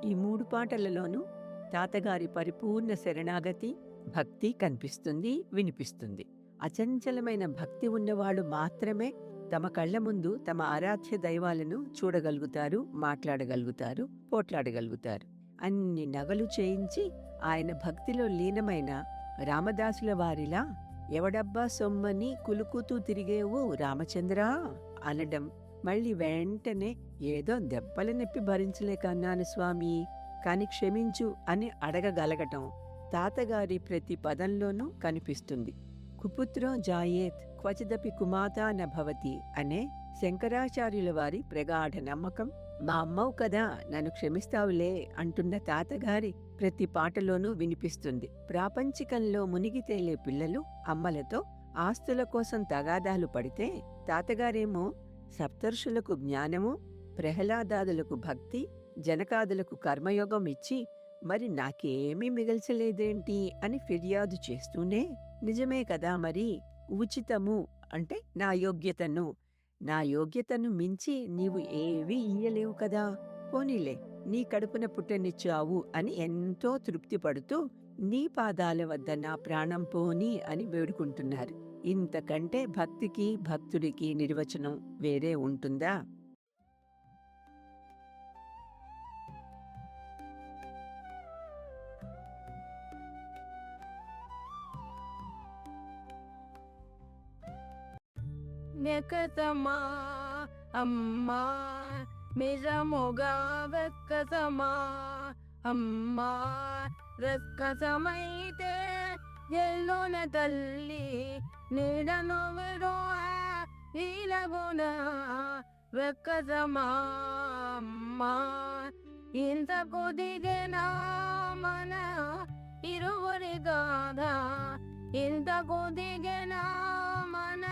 ఈ 3 పాటలలోనూ తాతగారి పరిపూర్ణ శరణాగతి, భక్తి కనిపిస్తుంది, వినిపిస్తుంది. అచంచలమైన భక్తి ఉన్నవాళ్ళు మాత్రమే తమ కళ్ళ ముందు తమ ఆరాధ్య దైవాలను చూడగలుగుతారు, మాట్లాడగలుగుతారు, పోట్లాడగలుగుతారు. అన్ని నగలు చేయించి ఆయన భక్తిలో లీనమైన రామదాసుల వారిలా ఎవడబ్బా సొమ్మని కులుకుతూ తిరిగేవు రామచంద్రా అనడం, మళ్ళీ వెంటనే ఏదో దెబ్బల నొప్పి భరించలేక అన్నాను స్వామి, కాని క్షమించు అని అడగగలగటం తాతగారి ప్రతి పదంలోనూ కనిపిస్తుంది. కుపుత్రో జాయేత్ క్వచిదపి కుమాతా నభవతి అనే శంకరాచార్యుల వారి ప్రగాఢ నమ్మకం మా అమ్మవు కదా నన్ను క్షమిస్తావులే అంటున్న తాతగారి ప్రతి పాటలోనూ వినిపిస్తుంది. ప్రాపంచికంలో మునిగి తేలే పిల్లలు అమ్మలతో ఆస్తుల కోసం తగాదాలు పడితే తాతగారేమో సప్తర్షులకు జ్ఞానము, ప్రహ్లాదాదులకు భక్తి, జనకాదులకు కర్మయోగం ఇచ్చి మరి నాకేమీ మిగల్చలేదేంటి అని ఫిర్యాదు చేస్తూనే, నిజమే కదా మరి, ఉచితము అంటే నా యోగ్యతను మించి నీవు ఏవీ ఇయ్యలేవు కదా, పోనీలే నీ కడుపున పుట్టనిచ్చావు అని ఎంతో తృప్తి పడుతూ నీ పాదాల వద్ద నా ప్రాణం పోని అని వేడుకుంటున్నారు. ఇంతకంటే భక్తికి భక్తుడికి నిర్వచనం వేరే ఉంటుందా? వెకసమా అమ్మా మిజముగా వెక్కసమా అమ్మా రక్కసమైతే ఎల్లోన తల్లి నీడను విడో ఈలగున వెక్కసమా అమ్మా ఇంతకు దిగనా మన ఇరువురి గాథ, ఇంతకు దిగనా మన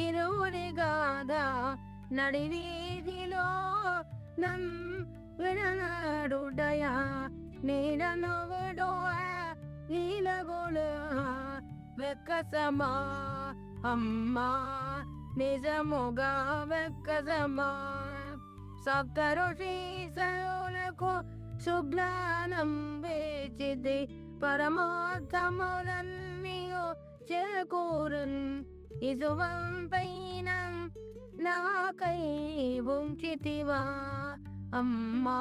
ఇరువురి గాథ, నడివీధిలో నం విడనాడుడయా నీడను విడో ఈలగుల వెక్కసమా అమ్మా నిజముగా వెక్కసమా. సప్తఋషి సయోలకు శుభ్లానం వేచిది పరమార్థములన్నీయు చేకూరన్ ఇసువం పైన నాకై ఉంచితివా అమ్మా,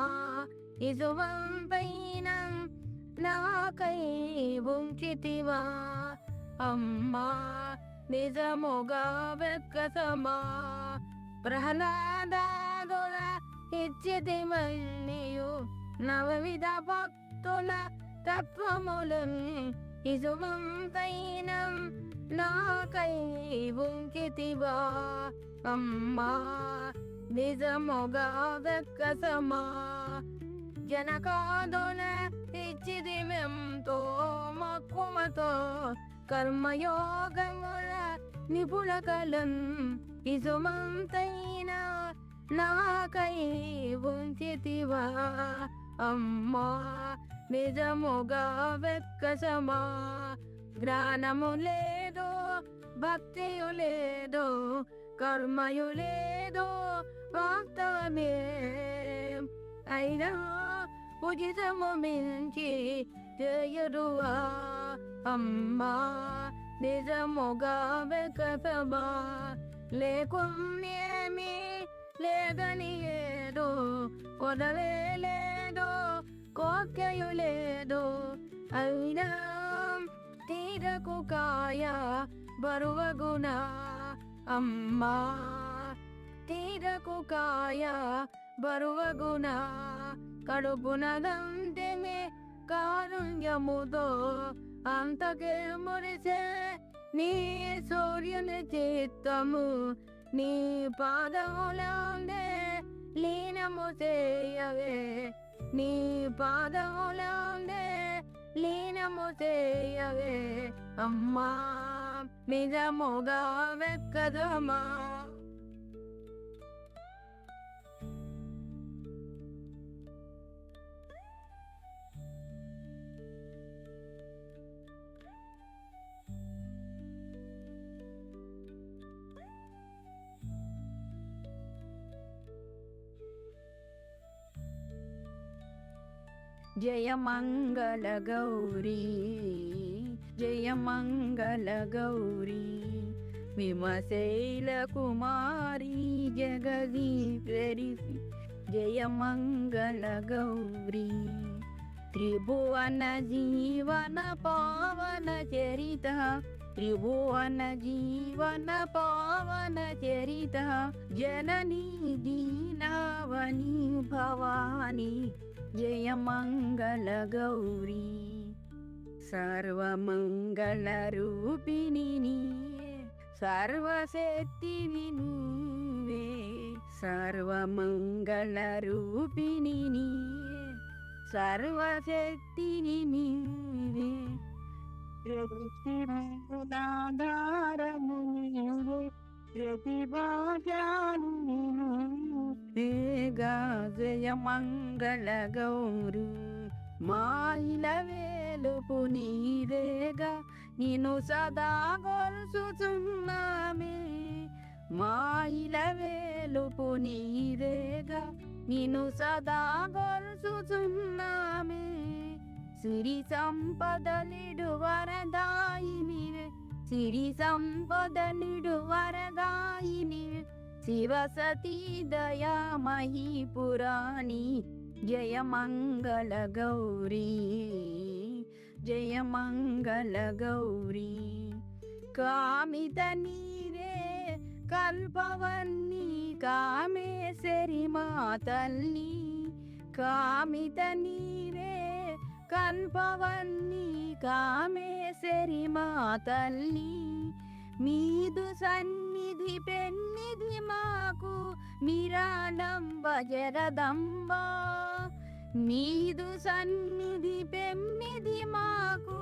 ఇసువం పైన నాకై ఉంచితివా అమ్మా నిజముగా వెక్కసమా. ప్రహ్లాదాదుల ఇచ్చితి మల్లియు నవవిధ భక్తుల తత్వములం ఇసువం పైన నాకై ఉంచితివా అమ్మా నిజముగా వెక్కసమా. జనకాదుల ఇచ్చిది మెంతో మక్కువతో కర్మయోగముల నిపుణ కలం ఇసుమంతైన నాకై ఉంచితివా అమ్మా నిజముగా వెక్కసమా. జ్ఞానము లేదో, భక్తియు లేదో, కర్మయు లేదో, వాస్తవమే అయినా ఉచితము మించి చేయరువా అమ్మా నిజముగా వెక్కసమా. లేకున్నేమి లేదని ఏదో, కొదలే లేదో, కోక్యయు లేదో, అయినా తీరకు కాయ బరువగుణ అమ్మా, తీరకు కాయ బరువగుణ. కడుపునదంటిమే కారుణ్యముతో అంతకే మురిసే నీ సూర్యుని చిత్తము, నీ పాదములందే లీనము చేయవే, నీ పాదములందే లీనము చేయవే అమ్మా నిజముగా వెక్కసమా. జయ మంగళ గౌరీ జయ మంగళ గౌరీ విమశైల కుమారి జగదీశ్వరి జయ మంగళ గౌరీ త్రిభువన జీవన పావన చరిత త్రిభువన జీవన పావన చరిత జననీ దీనావని భవాని జయ మంగళ గౌరీ సర్వమంగళ రూపిణి నీవే సర్వశక్తివి నువ్వే సర్వమంగళ రూపిణి నీవే సర్వశక్తిని నీవే ప్రతిభాధారము నీవే ప్రతిభాజాలు నీవేగా జయ మంగళ గౌరు మాయిల వేలుపు నీవేగా నిన్ను సదా గొలుసుచున్నామే మాయిల వేలుపు నీవేగా నిన్ను సదా గొలుసుచున్నామే సిరి సంపదలిడు వరదాయినివే సిరి సంపదలిడు వరదాయినివే శివ సతీ దయామహీ పురాణి జయ మంగళ గౌరీ జయ మంగళ గౌరీ కామిత నీరే కల్పవన్నీ కామేశ్వరి మా తల్లి కామిత నీరే కల్పవన్నీ కామేశ్వరి మా తల్లి మీదు సన్నిధి పెన్నిధి మాకు మిరాళంబ జగదంబ మీదు సన్నిధి పెన్నిధి మాకు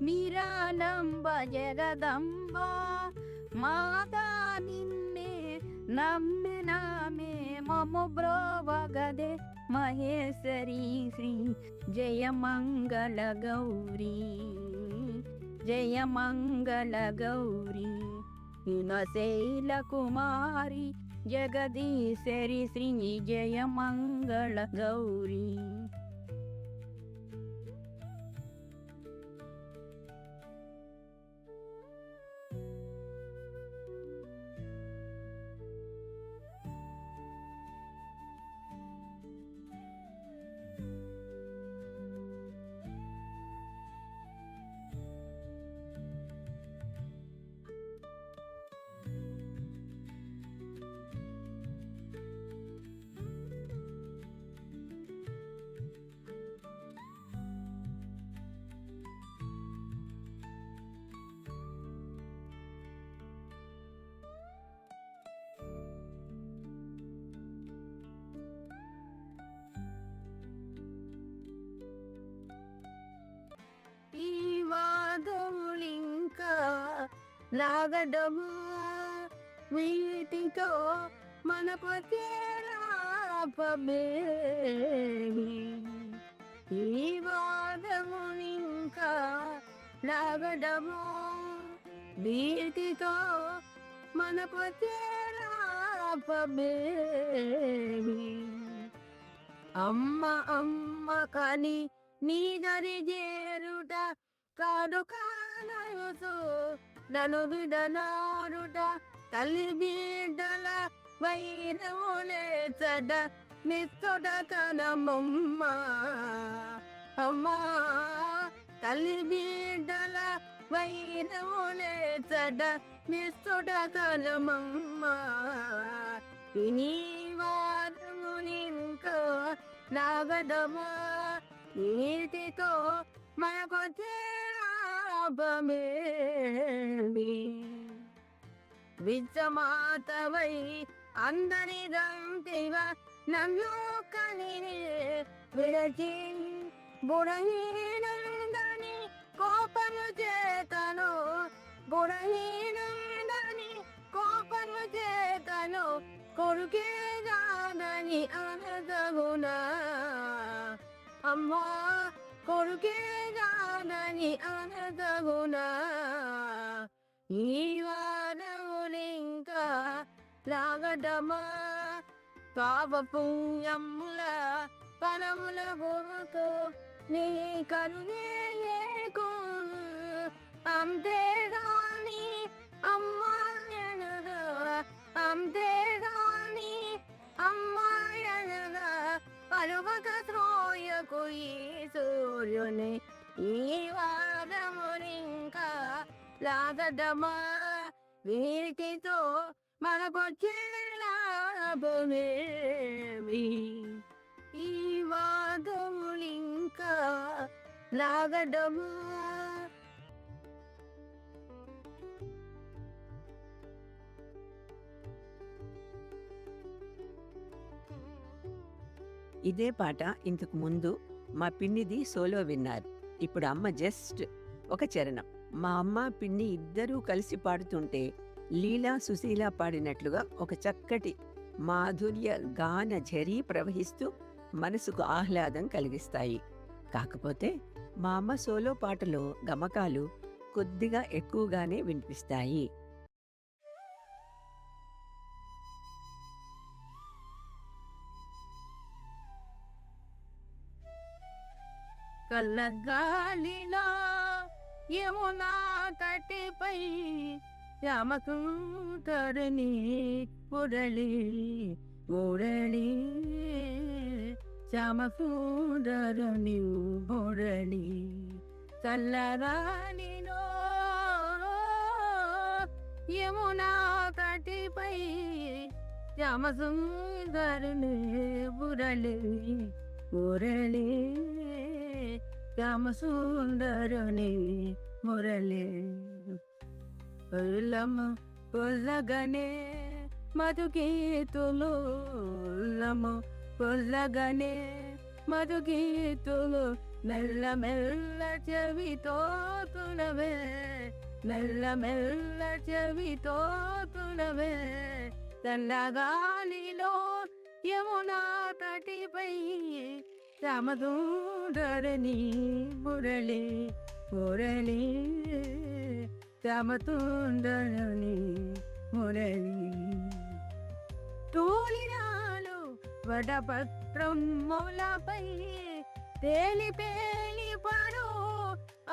మిరాళంబ జగదంబ మాతా నిన్నే నమ్మినామే మము బ్రోవగదే మహేశ్వరి శ్రీ జయ మంగళ గౌరీ జయ మంగళ గౌరీ హిమశైల కుమారి జగదీశ్వరి శ్రీ జయ మంగళ గౌరీ ఈ వాదములింకా లాగడము వీటితో మన పతేరాపబేమి ఈ వాదములింకా లాగడము వీటితో మన పతేరాపబేమి అమ్మ అమ్మ కని నీ దరి చేరుట కాడు కానయుసు నన్ను విడనారుట తల్లి బిడ్డల వైరములే చడ నిత్తొడ తనమమ్మ అమ్మా తల్లి బిడ్డల వైరములే చడ నిత్తొడ తనమమ్మ నీ వాదమునింక నాగడమా నీతితో మనకు చేరాపమేమి విద్యమాతవై అందరి దంతివ నన్ను కలిని విడచి బుడహీనందని కోపము చేతను బుడహీనందని కోపము చేతను కొడుకే రాదని అనదగునా అమ్మా కొడుకే రాదని అనదగునా ఈ వారములింకా లాగడమా పాప పుణ్యముల పరముల బోతో నీ కరుణే లేకు అంతేగాని అమ్మాయనగా అంతేగాని అమ్మాయనగా పలువక త్రోయకు ఈ సూర్యుని ఈ వారమునింకా లాగడమా వీటితో మనకొచ్చేలా లాభమేమి ఈ వాదములింకా లాగడమా. ఇదే పాట ఇంతకు ముందు మా పిన్నిది సోలో విన్నారు. ఇప్పుడు అమ్మ జస్ట్ ఒక చరణం. మా అమ్మ పిన్ని ఇద్దరూ కలిసి పాడుతుంటే లీలా సుశీల పాడినట్లుగా ఒక చక్కటి మాధుర్య గాన ఝరీ ప్రవహిస్తూ మనసుకు ఆహ్లాదం కలిగిస్తాయి. కాకపోతే మా అమ్మ సోలో పాటలో గమకాలు కొద్దిగా ఎక్కువగానే వినిపిస్తాయి. కళ్ళగాలిలో యమునా తటిపై రామకుంతరుని మురళి మురళి శ్యామసుందరుని మురళి చల్లరానిలో యమునా తటిపై శ్యామసుందరుని మురళి మురళి శ్యామసుందరుని మురళి ఉల్లమ పొల్లగనే మధుగీతులు ఉల్లమ పొల్లగనే మధుగీతులు మెల్ల మెల్ల చెవితో తునవే మెల్ల మెల్ల చెవితో తునవే చల్లగాలిలో యమునా తటిపై శ్యామసుందరుని మురళి మురళి శ్యామసుందరుని మురళి తూలినాలు వడపత్రం మూలపై తేలి పేలి పడు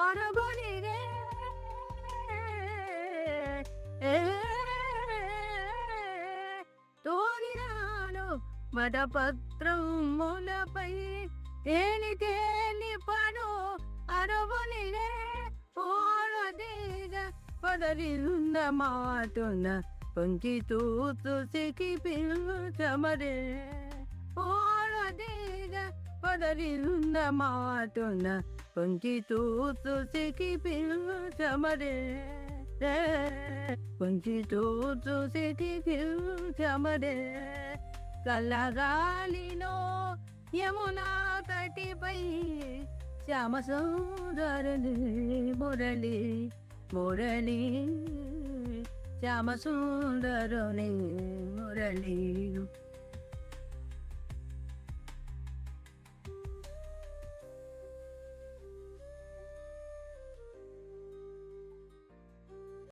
అరుగునిరే తూలినాలు వడపత్రం మూలపై తేలి తేలి పడు అరుగునిరే పదరిన్న మాటున పొంచి తూతు సికి పిలుచమరే ఓడదేగ పదరిన్న మాటున పొంచి తూతు సికి పిలుచమరే పొంచి తూతు సికి పిలుచమరే కళ్ళగాలిలో యమునా తటిపై శ్యామసుందరుని మురళి మురళి శ్యామసుందరుని మురళి